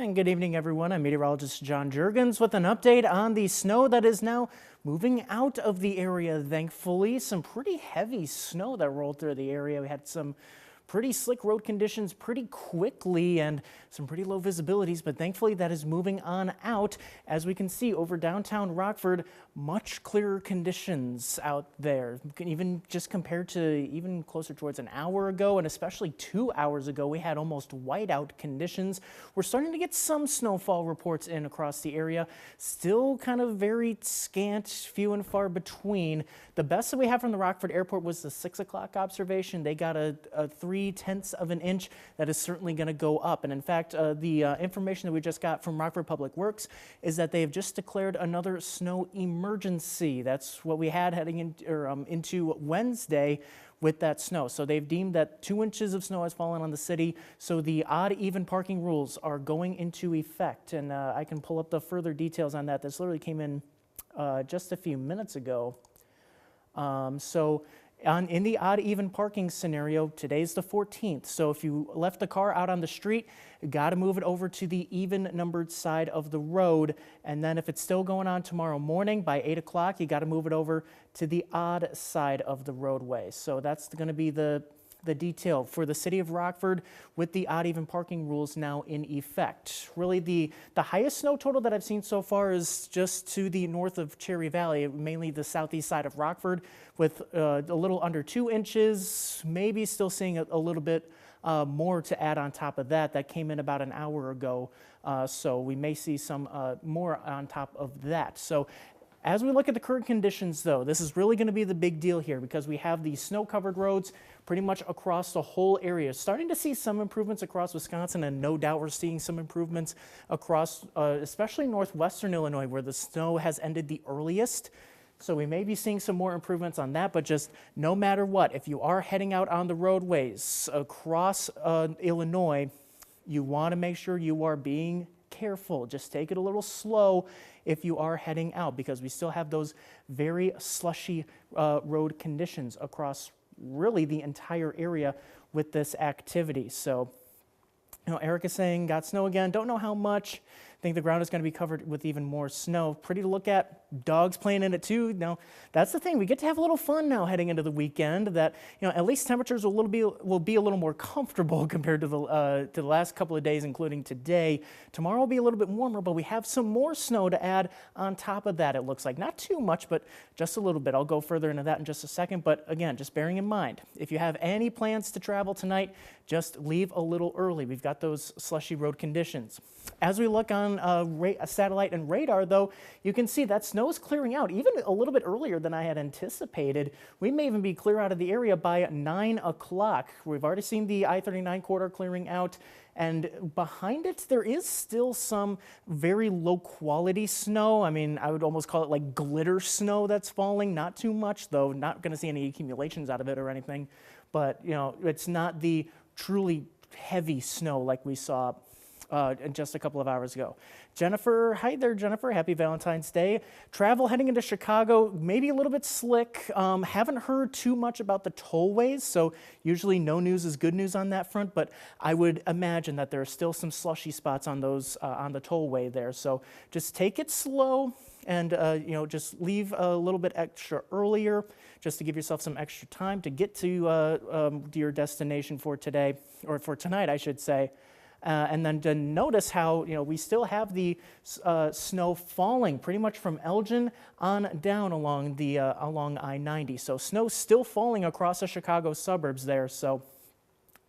And good evening, everyone. I'm Meteorologist John Jurgens with an update on the snow that is now moving out of the area, thankfully. Some pretty heavy snow that rolled through the area. We had some pretty slick road conditions pretty quickly and some pretty low visibilities, but thankfully that is moving on out. As we can see over downtown Rockford, much clearer conditions out there, even just compared to even closer towards an hour ago, and especially 2 hours ago, we had almost whiteout conditions. We're starting to get some snowfall reports in across the area, still kind of very scant, few and far between. The best that we have from the Rockford Airport was the 6 o'clock observation. They got a 0.3 of an inch. That is certainly going to go up. And in fact, the information that we just got from Rockford Public Works is that they have just declared another snow emergency. That's what we had heading into Wednesday with that snow. So they've deemed that 2 inches of snow has fallen on the city. So the odd even parking rules are going into effect. And I can pull up the further details on that. This literally came in just a few minutes ago. In the odd even parking scenario, today's the 14th. So if you left the car out on the street, you got to move it over to the even numbered side of the road. And then if it's still going on tomorrow morning by 8 o'clock, you got to move it over to the odd side of the roadway. So that's going to be the detail for the city of Rockford with the odd even parking rules now in effect. Really the highest snow total that I've seen so far is just to the north of Cherry Valley, mainly the southeast side of Rockford, with a little under 2 inches, maybe still seeing a little bit more to add on top of that. That came in about an hour ago, so we may see some more on top of that. So as we look at the current conditions, though, this is really going to be the big deal here because we have these snow-covered roads pretty much across the whole area. Starting to see some improvements across Wisconsin, and no doubt we're seeing some improvements across, especially northwestern Illinois, where the snow has ended the earliest. So we may be seeing some more improvements on that, but just no matter what, if you are heading out on the roadways across Illinois, you want to make sure you are being careful. Just take it a little slow if you are heading out, because we still have those very slushy road conditions across really the entire area with this activity. So, Eric is saying, got snow again. Don't know how much. Think the ground is going to be covered with even more snow. Pretty to look at. Dogs playing in it too. Now, that's the thing. We get to have a little fun now heading into the weekend. That at least temperatures will be a little more comfortable compared to the last couple of days, including today. Tomorrow will be a little bit warmer, but we have some more snow to add on top of that. It looks like not too much, but just a little bit. I'll go further into that in just a second. But again, just bearing in mind, if you have any plans to travel tonight, just leave a little early. We've got those slushy road conditions. As we look on satellite and radar, though, you can see that snow is clearing out even a little bit earlier than I had anticipated. We may even be clear out of the area by 9 o'clock. We've already seen the I-39 corridor clearing out, and behind it there is still some very low quality snow. I mean, I would almost call it like glitter snow that's falling. Not too much, though. Not going to see any accumulations out of it or anything, but it's not the truly heavy snow like we saw just a couple of hours ago. Jennifer, hi there, Jennifer. Happy Valentine's Day. Travel heading into Chicago, maybe a little bit slick. Haven't heard too much about the tollways, so usually no news is good news on that front, but I would imagine that there are still some slushy spots on those on the tollway there. So just take it slow and just leave a little bit extra earlier, just to give yourself some extra time to get to your destination for today, or for tonight, I should say. And then to notice how we still have the snow falling pretty much from Elgin on down along the along I-90. So snow still falling across the Chicago suburbs there. So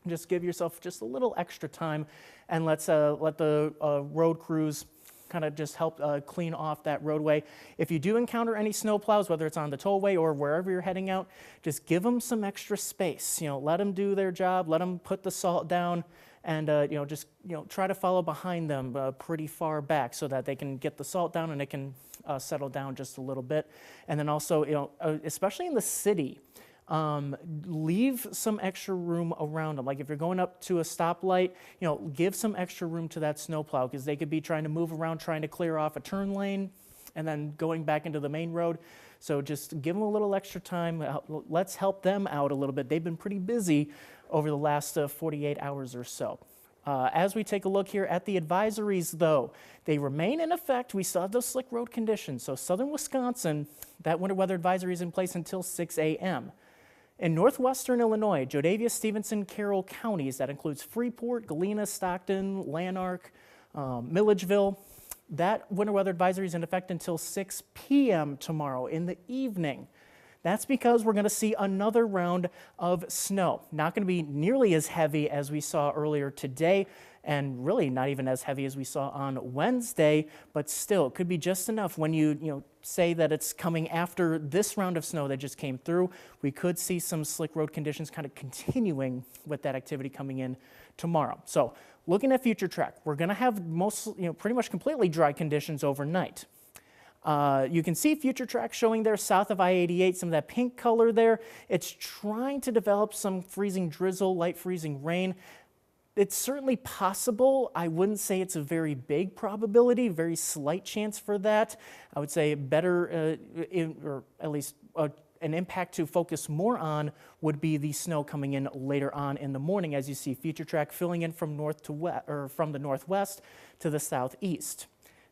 just give yourself just a little extra time, and let the road crews kind of just help clean off that roadway. If you do encounter any snow plows, whether it's on the tollway or wherever you're heading out, just give them some extra space. Let them do their job. Let them put the salt down. And just try to follow behind them pretty far back so that they can get the salt down and it can settle down just a little bit. And then also, especially in the city, leave some extra room around them. Like if you're going up to a stoplight, give some extra room to that snowplow, because they could be trying to move around, trying to clear off a turn lane, and then going back into the main road. So just give them a little extra time. Let's help them out a little bit. They've been pretty busy over the last 48 hours or so. As we take a look here at the advisories, though, they remain in effect. We still have those slick road conditions. So southern Wisconsin, that winter weather advisory is in place until 6 a.m. In northwestern Illinois, Jodavia, Stevenson, Carroll counties, that includes Freeport, Galena, Stockton, Lanark, Milledgeville, that winter weather advisory is in effect until 6 p.m. tomorrow in the evening. That's because we're going to see another round of snow. Not going to be nearly as heavy as we saw earlier today, and really not even as heavy as we saw on Wednesday, but still, it could be just enough when you say that it's coming after this round of snow that just came through. We could see some slick road conditions kind of continuing with that activity coming in tomorrow. So looking at future track, we're going to have pretty much completely dry conditions overnight. You can see future track showing there south of I-88, some of that pink color there. It's trying to develop some freezing drizzle, light freezing rain. It's certainly possible. I wouldn't say it's a very big probability, very slight chance for that. I would say better, or at least an impact to focus more on would be the snow coming in later on in the morning, as you see future track filling in from north to west, or from the northwest to the southeast.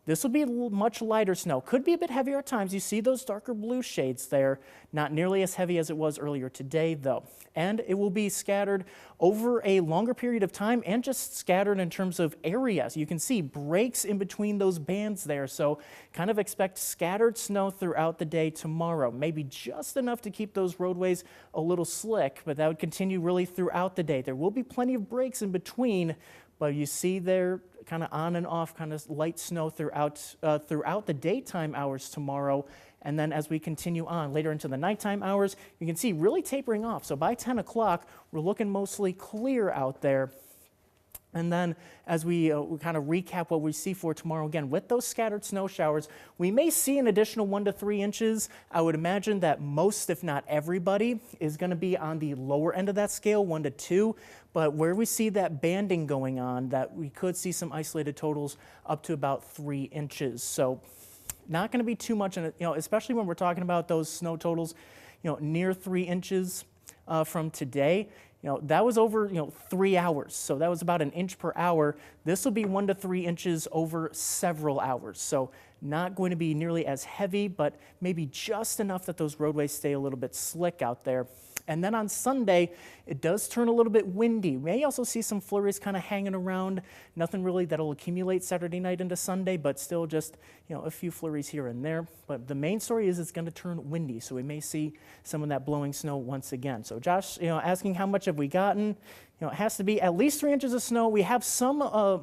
This will be much lighter snow. Could be a bit heavier at times. You see those darker blue shades there. Not nearly as heavy as it was earlier today, though. And it will be scattered over a longer period of time and just scattered in terms of areas. You can see breaks in between those bands there. So kind of expect scattered snow throughout the day tomorrow. Maybe just enough to keep those roadways a little slick, but that would continue really throughout the day. There will be plenty of breaks in between, but you see there kind of on and off kind of light snow throughout the daytime hours tomorrow. And then as we continue on later into the nighttime hours, you can see really tapering off. So by 10 o'clock, we're looking mostly clear out there. And then as we kind of recap what we see for tomorrow, again, with those scattered snow showers, we may see an additional 1 to 3 inches. I would imagine that most, if not everybody, is going to be on the lower end of that scale, 1 to 2. But where we see that banding going on, that we could see some isolated totals up to about 3 inches. So not going to be too much, especially when we're talking about those snow totals, near 3 inches from today. That was over, 3 hours. So that was about 1 inch per hour. This will be 1 to 3 inches over several hours. So not going to be nearly as heavy, but maybe just enough that those roadways stay a little bit slick out there. And then on Sunday, it does turn a little bit windy. We may also see some flurries kind of hanging around. Nothing really that'll accumulate Saturday night into Sunday, but still just, a few flurries here and there. But the main story is it's going to turn windy, so we may see some of that blowing snow once again. So Josh, asking how much have we gotten? It has to be at least 3 inches of snow. We have some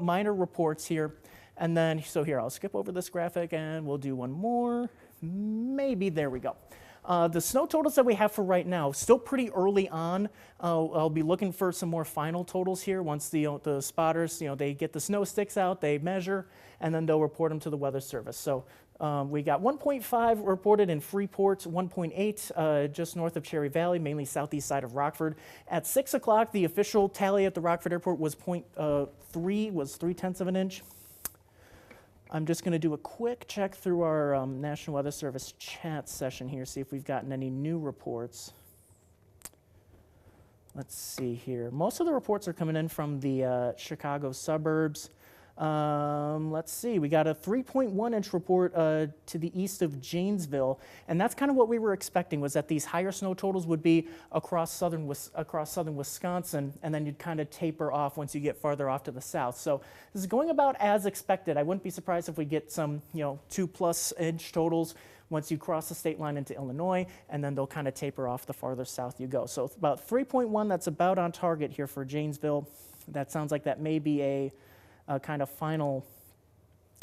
minor reports here. And then, so here, I'll skip over this graphic and we'll do one more. Maybe, there we go. The snow totals that we have for right now, still pretty early on. I'll be looking for some more final totals here once the spotters, they get the snow sticks out, they measure, and then they'll report them to the Weather Service. So we got 1.5 reported in Freeport, 1.8 just north of Cherry Valley, mainly southeast side of Rockford. At 6 o'clock, the official tally at the Rockford Airport was 0.3, was 0.3 of an inch. I'm just going to do a quick check through our National Weather Service chat session here, see if we've gotten any new reports. Let's see here. Most of the reports are coming in from the Chicago suburbs. Let's see, we got a 3.1 inch report to the east of Janesville, and that's kind of what we were expecting, was that these higher snow totals would be across southern Wisconsin, and then you'd kind of taper off once you get farther off to the south. So this is going about as expected. I wouldn't be surprised if we get some 2+ inch totals once you cross the state line into Illinois, and then they'll kind of taper off the farther south you go. So it's about 3.1, that's about on target here for Janesville. That sounds like that may be a kind of final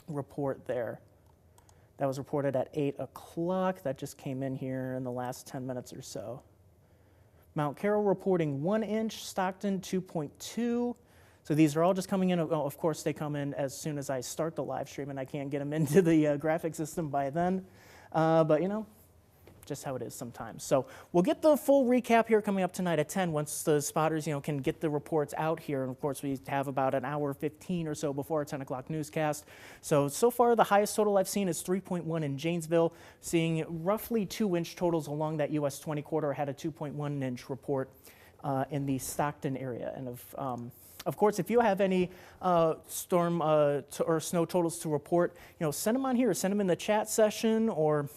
report there. That was reported at 8 o'clock. That just came in here in the last 10 minutes or so. Mount Carroll reporting 1 inch, Stockton 2.2. So these are all just coming in. Oh, of course, they come in as soon as I start the live stream, and I can't get them into the graphic system by then. But just how it is sometimes. So we'll get the full recap here coming up tonight at 10 once the spotters, can get the reports out here. And of course, we have about an hour 15 or so before our 10 o'clock newscast. So far, the highest total I've seen is 3.1 in Janesville, seeing roughly 2 inch totals along that US 20 corridor. Had a 2.1 inch report in the Stockton area. And of course, if you have any storm or snow totals to report, send them on here, send them in the chat session or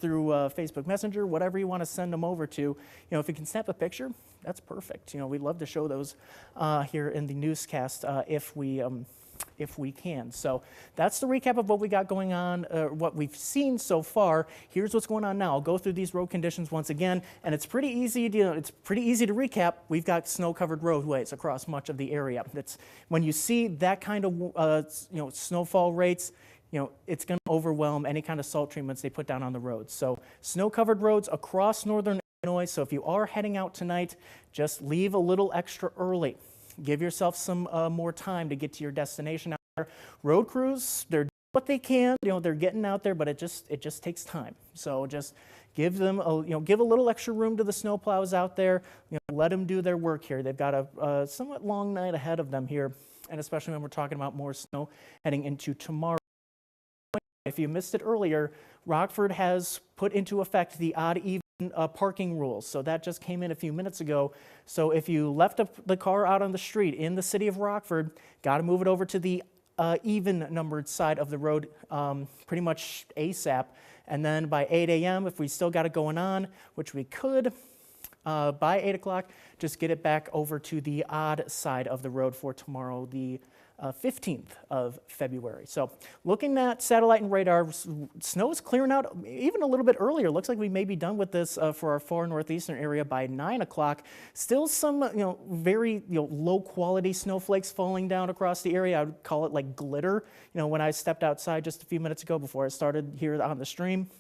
through Facebook Messenger, whatever you want to send them over to. If you can snap a picture, that's perfect. We'd love to show those here in the newscast if we can. So that's the recap of what we got going on, what we've seen so far. Here's what's going on now. I'll go through these road conditions once again, and it's pretty easy to recap. We've got snow-covered roadways across much of the area. When you see that kind of snowfall rates, it's going to overwhelm any kind of salt treatments they put down on the roads. So snow-covered roads across northern Illinois. So if you are heading out tonight, just leave a little extra early. Give yourself some more time to get to your destination out there. Road crews, they're doing what they can. They're getting out there, but it just takes time. So just give them give a little extra room to the snowplows out there. Let them do their work here. They've got a somewhat long night ahead of them here, and especially when we're talking about more snow heading into tomorrow. If you missed it earlier, Rockford has put into effect the odd-even parking rules. So that just came in a few minutes ago. So if you left the car out on the street in the city of Rockford, got to move it over to the even-numbered side of the road pretty much ASAP. And then by 8 a.m., if we still got it going on, which we could, by 8 o'clock, just get it back over to the odd side of the road for tomorrow, the 15th of February. So looking at satellite and radar, snow is clearing out even a little bit earlier. Looks like we may be done with this for our far northeastern area by 9 o'clock. Still some very low quality snowflakes falling down across the area. I would call it like glitter. When I stepped outside just a few minutes ago before I started here on the stream.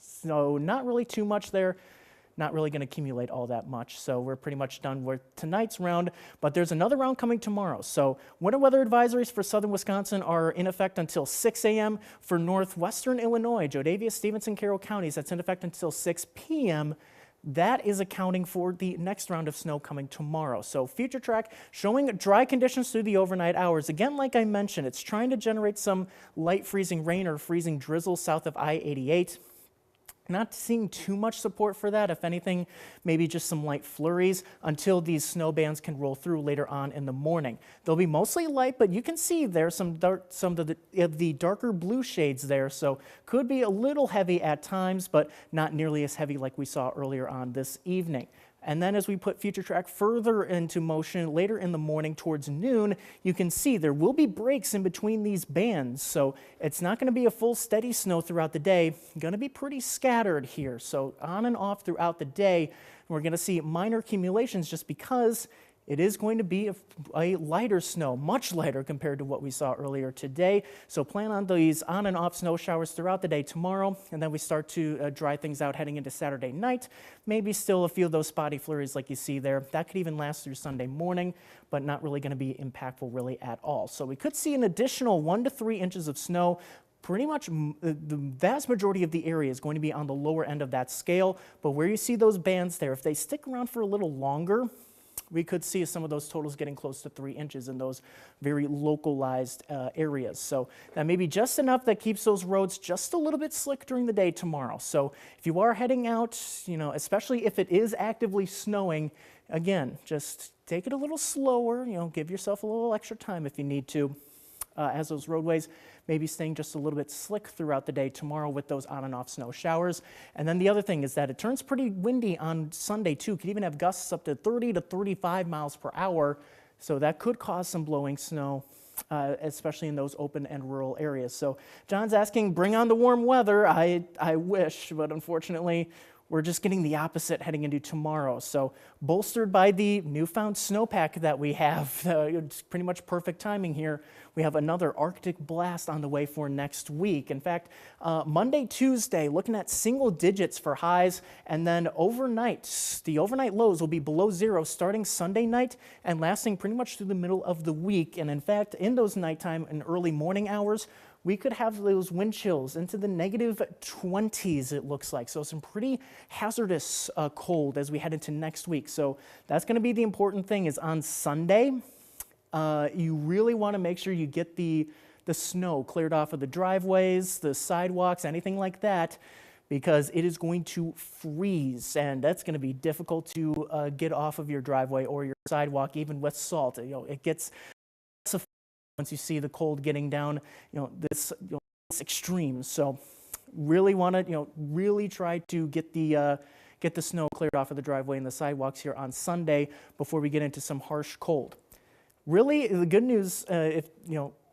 So not really too much there. Not really going to accumulate all that much. So we're pretty much done with tonight's round, but there's another round coming tomorrow. So winter weather advisories for southern Wisconsin are in effect until 6 a.m. For northwestern Illinois, Jodavia, Stevenson, Carroll counties, that's in effect until 6 p.m. That is accounting for the next round of snow coming tomorrow. So future track showing dry conditions through the overnight hours. Again, like I mentioned, it's trying to generate some light freezing rain or freezing drizzle south of I-88. Not seeing too much support for that. If anything, maybe just some light flurries until these snow bands can roll through later on in the morning. They'll be mostly light, but you can see there's some of the darker blue shades there, so could be a little heavy at times, but not nearly as heavy like we saw earlier on this evening. And then as we put future track further into motion later in the morning towards noon, you can see there will be breaks in between these bands. So it's not going to be a full steady snow throughout the day. Going to be pretty scattered here. So on and off throughout the day, we're going to see minor accumulations just because it is going to be a lighter snow, much lighter compared to what we saw earlier today. So plan on these on and off snow showers throughout the day tomorrow, and then we start to dry things out heading into Saturday night. Maybe still a few of those spotty flurries like you see there. That could even last through Sunday morning, but not really going to be impactful really at all. So we could see an additional 1 to 3 inches of snow. Pretty much the vast majority of the area is going to be on the lower end of that scale, but where you see those bands there, if they stick around for a little longer, we could see some of those totals getting close to 3 inches in those very localized areas. So that may be just enough that keeps those roads just a little bit slick during the day tomorrow. So if you are heading out, especially if it is actively snowing, again, just take it a little slower, give yourself a little extra time if you need to, as those roadways maybe staying just a little bit slick throughout the day tomorrow with those on and off snow showers. And then the other thing is that it turns pretty windy on Sunday too. Could even have gusts up to 30 to 35 miles per hour. So that could cause some blowing snow, especially in those open and rural areas. So John's asking, bring on the warm weather. I wish, but unfortunately, we're just getting the opposite heading into tomorrow. So bolstered by the newfound snowpack that we have, it's pretty much perfect timing here. We have another Arctic blast on the way for next week. In fact, Monday, Tuesday, looking at single digits for highs, and then overnight, the overnight lows will be below zero starting Sunday night and lasting pretty much through the middle of the week. And in fact, in those nighttime and early morning hours, we could have those wind chills into the negative 20s, it looks like. So some pretty hazardous cold as we head into next week. So that's going to be the important thing is on Sunday, you really want to make sure you get the snow cleared off of the driveways, the sidewalks, anything like that, because it is going to freeze, and that's going to be difficult to get off of your driveway or your sidewalk, even with salt. It gets once you see the cold getting down, this extreme. So really want to, really try to get the snow cleared off of the driveway and the sidewalks here on Sunday before we get into some harsh cold. Really, the good news,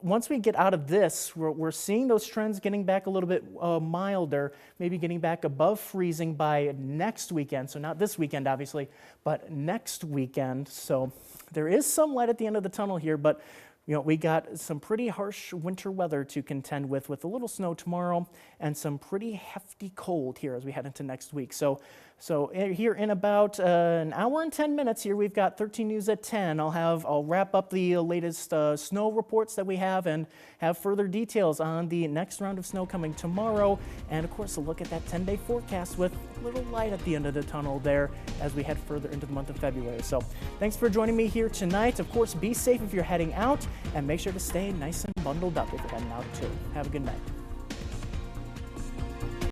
once we get out of this, we're seeing those trends getting back a little bit milder, maybe getting back above freezing by next weekend. So not this weekend, obviously, but next weekend. So there is some light at the end of the tunnel here, but we got some pretty harsh winter weather to contend with a little snow tomorrow and some pretty hefty cold here as we head into next week. So here in about an hour and 10 minutes here, we've got 13 News at 10. I'll wrap up the latest snow reports that we have and have further details on the next round of snow coming tomorrow. And of course, a look at that 10-day forecast with a little light at the end of the tunnel there as we head further into the month of February. So thanks for joining me here tonight. Of course, be safe if you're heading out, and make sure to stay nice and bundled up if you're heading out too. Have a good night.